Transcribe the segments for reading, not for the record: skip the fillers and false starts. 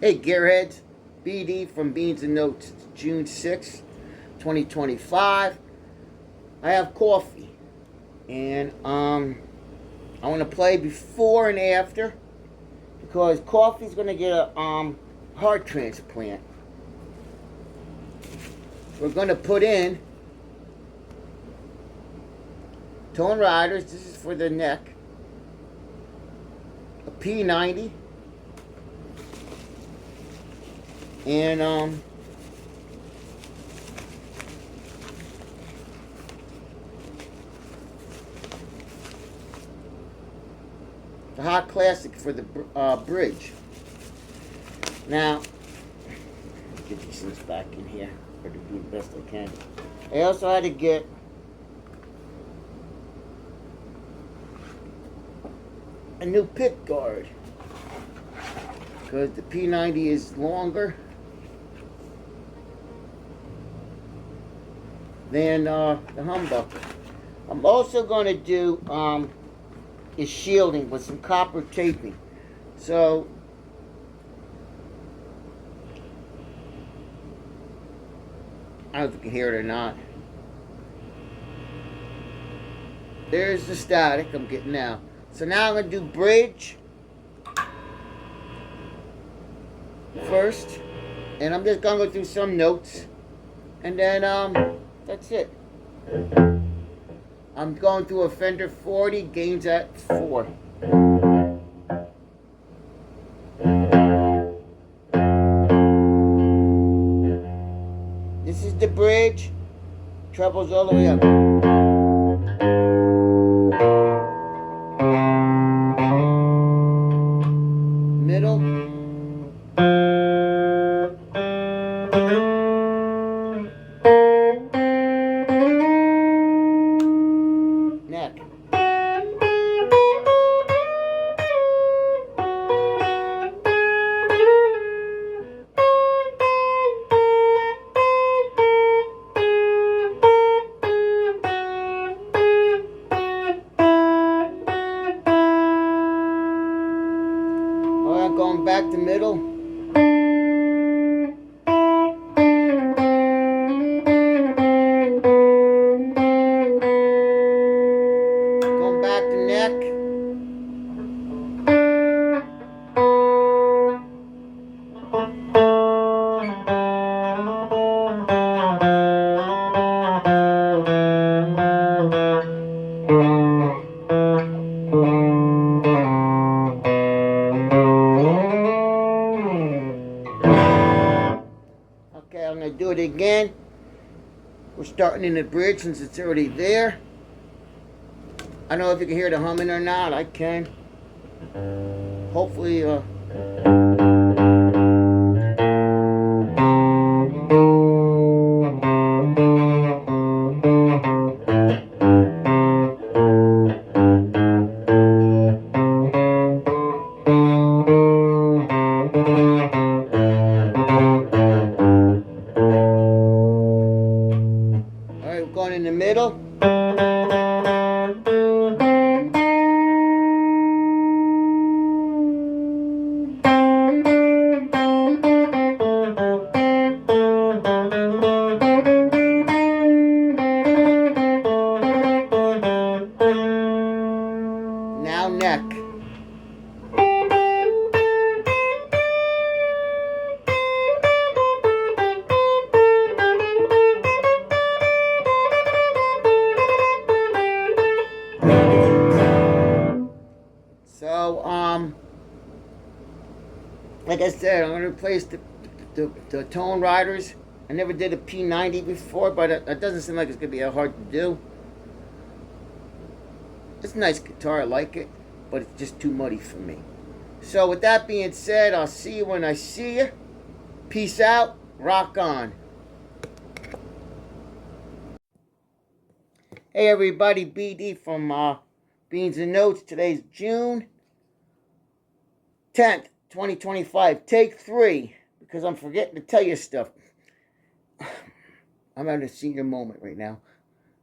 Hey Gearheads, BD from Beans&Notes. It's June 6th, 2025. I have coffee, and I want to play before and after because coffee's going to get a heart transplant. We're going to put in toneriders. This is for the neck. A p90. And the hot classic for the bridge. Now, get these things back in here. Try to do the best I can. I also had to get a new pick guard because the p90 is longer than the humbucker. I'm also going to do is shielding with some copper taping. So I don't know if you can hear it or not. There's the static I'm getting now. So now I'm going to do bridge first, and I'm just going to go through some notes, and then that's it. I'm going through a Fender 40, gains at 4. This is the bridge, trebles all the way up. Middle. Neck. Alright, going back to middle. Going back to neck. Okay, I'm going to do it again. We're starting in the bridge since it's already there. I don't know if you can hear the humming or not. I can. Hopefully, Alright, we're going in the middle. Now neck. So, like I said, I'm going to replace the toneriders. I never did a p90 before, but it doesn't seem like it's going to be that hard to do. It's a nice guitar, I like it, but it's just too muddy for me. So with that being said, I'll see you when I see you. Peace out, rock on. Hey everybody, BD from Beans&Notes. Today's June 10th, 2025. Take 3, because I'm forgetting to tell you stuff. I'm having a senior moment right now.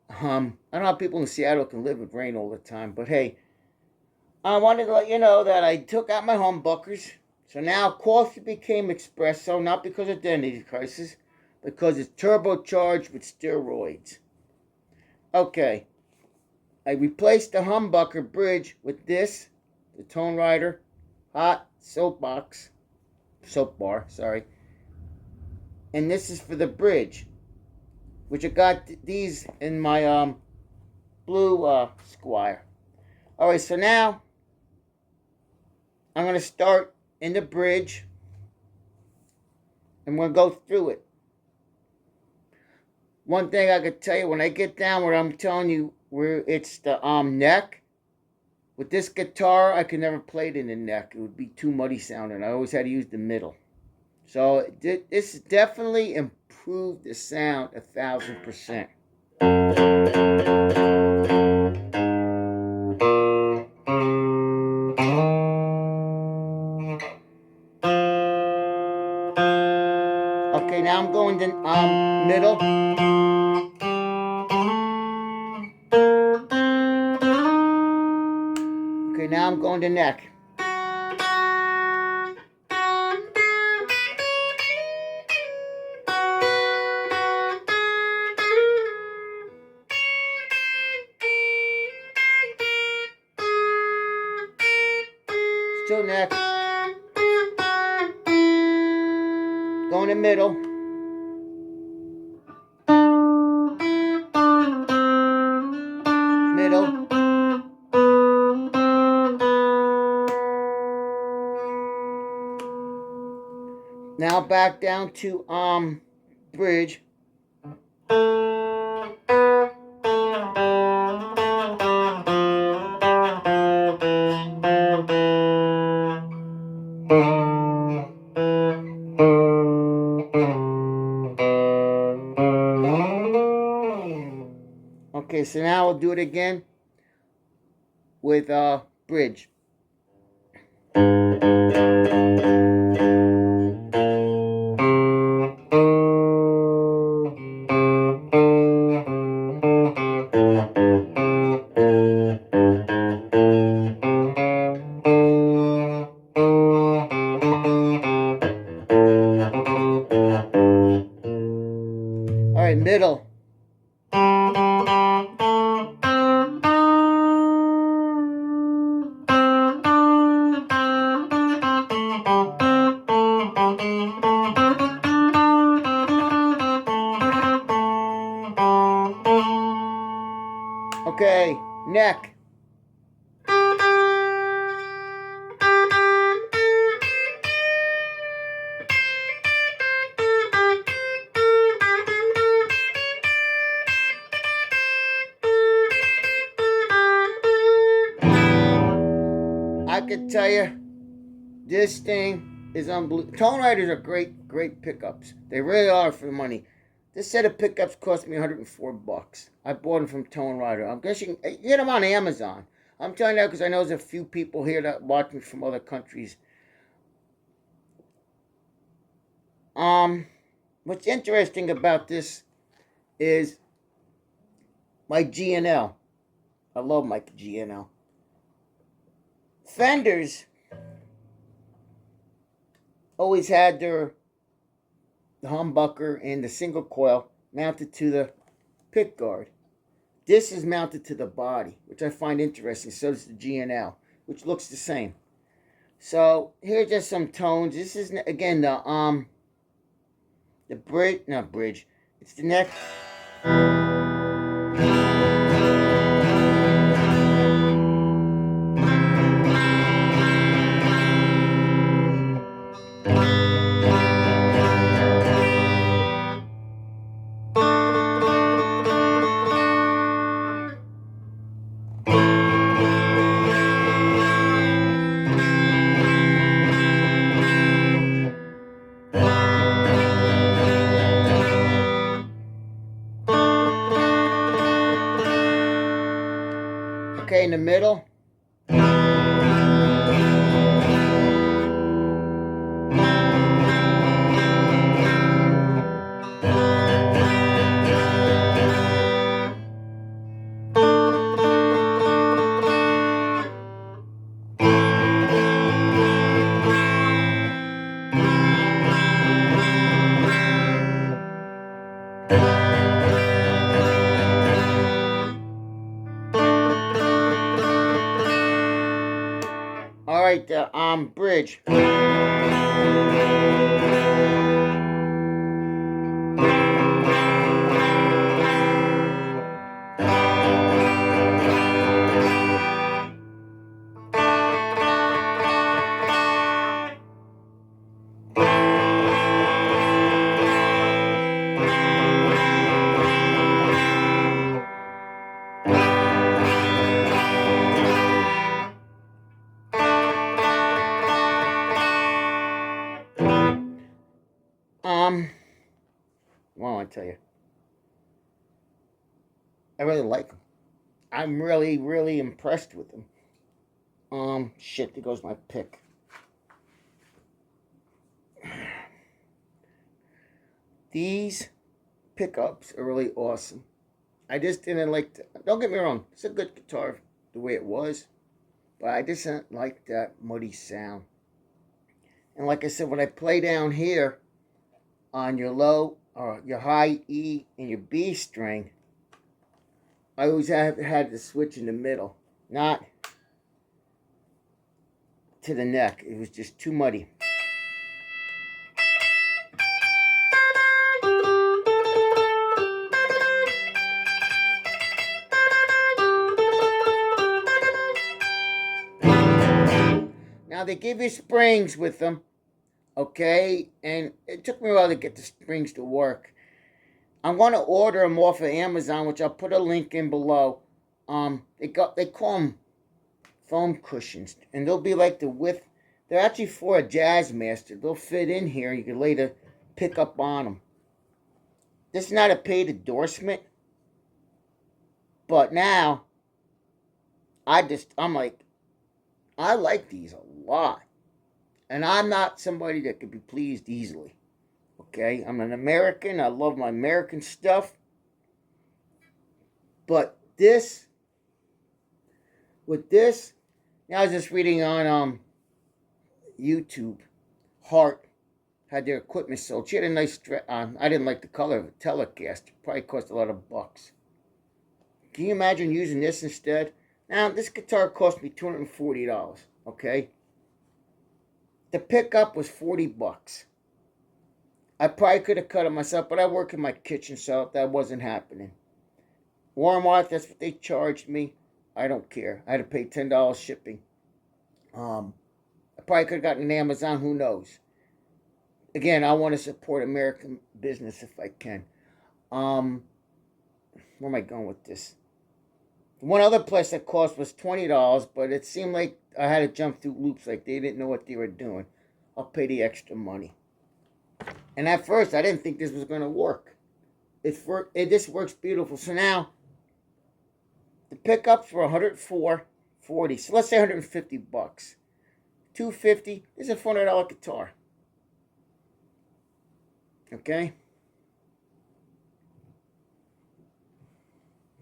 I don't know how people in Seattle can live with rain all the time, but hey, I wanted to let you know that I took out my humbuckers. So now coffee became espresso, not because of identity crisis, because it's turbocharged with steroids. Okay, I replaced the humbucker bridge with this, the Tonerider hot soap bar, sorry. And this is for the bridge, which I got these in my blue Squire. All right, so now I'm going to start in the bridge and we're going to go through it. One thing I could tell you, when I get down where I'm telling you where it's the neck, with this guitar, I could never play it in the neck. It would be too muddy sounding. I always had to use the middle. So this definitely improved the sound 1,000%. Okay, now I'm going to middle. Okay, now I'm going to neck. Still neck. Going to middle. Middle. Now back down to bridge. Okay, so now I'll do it again with bridge. All right, middle. Okay, neck. I could tell you, this thing is unbelievable. Toneriders are great pickups. They really are for the money. This set of pickups cost me $104. I bought them from Tonerider. I'm guessing you can get them on Amazon. I'm telling you that because I know there's a few people here that watch me from other countries. What's interesting about this is my G&L. I love my G&L. Fenders always had the humbucker and the single coil mounted to the pick guard. This is mounted to the body, which I find interesting. So does the G&L, which looks the same. So here's just some tones. This is again the bridge, not bridge. It's the neck. Okay, in the middle. right, the bridge. Well, I tell you, I really like them. I'm really, really impressed with them. Shit, there goes my pick. These pickups are really awesome. I just didn't like. Don't get me wrong, it's a good guitar the way it was, but I just didn't like that muddy sound. And like I said, when I play down here on your low or your high E and your B string, I always had to switch in the middle, not to the neck. It was just too muddy. Now they give you springs with them, okay? And it took me a while to get the springs to work. I'm going to order them off of Amazon, which I'll put a link in below. They call them foam cushions, and they'll be like the width. They're actually for a Jazzmaster. They'll fit in here. You can lay the pickup on them. This is not a paid endorsement, but now I'm like, I like these a lot, and I'm not somebody that can be pleased easily. Okay, I'm an American. I love my American stuff, but with this, now I was just reading on YouTube. Hart had their equipment sold. She had a nice. I didn't like the color of it. Telecaster probably cost a lot of bucks. Can you imagine using this instead? Now this guitar cost me $240. Okay. The pickup was $40. I probably could have cut it myself, but I work in my kitchen, so that wasn't happening. Walmart, that's what they charged me. I don't care. I had to pay $10 shipping. I probably could have gotten an Amazon. Who knows? Again, I want to support American business if I can. Where am I going with this? One other place that cost was $20, but it seemed like I had to jump through loops, like they didn't know what they were doing. I'll pay the extra money. And at first, I didn't think this was going to work. This works beautiful. So now, the pickups were $104.40. So let's say $150. $250 is a $400 guitar. Okay.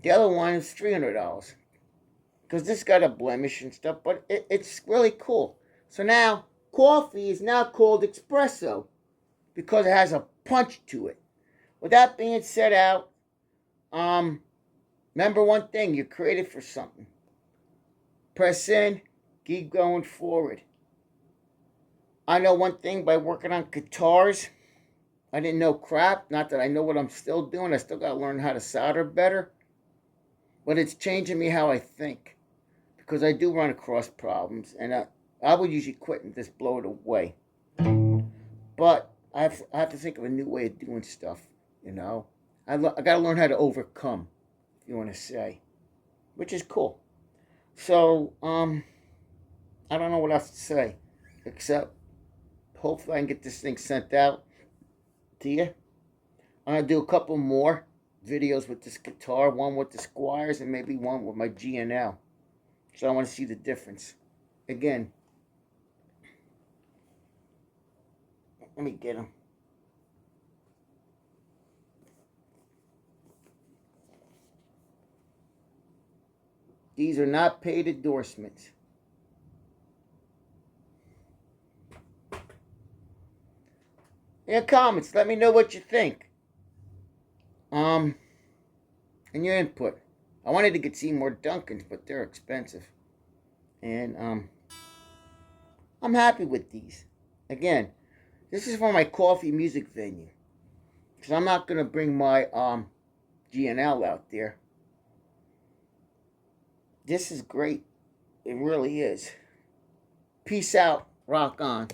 The other one is $300 because this got a blemish and stuff, but it's really cool. So now coffee is now called espresso because it has a punch to it. With that being said, remember one thing: you're created for something. Press in, keep going forward. I know one thing by working on guitars. I didn't know crap. Not that I know what I'm still doing. I still got to learn how to solder better. But it's changing me how I think. Because I do run across problems. And I would usually quit and just blow it away. But I have to think of a new way of doing stuff. You know. I got to learn how to overcome, if you want to say. Which is cool. So, I don't know what else to say. Except, hopefully I can get this thing sent out to you. I'm going to do a couple more videos with this guitar, one with the Squires and maybe one with my G&L. So I want to see the difference. Again, let me get them. These are not paid endorsements. In the comments, let me know what you think. And your input. I wanted to get see more Duncans, but they're expensive. And I'm happy with these. Again, this is for my coffee music venue. Because I'm not going to bring my GNL out there. This is great. It really is. Peace out. Rock on.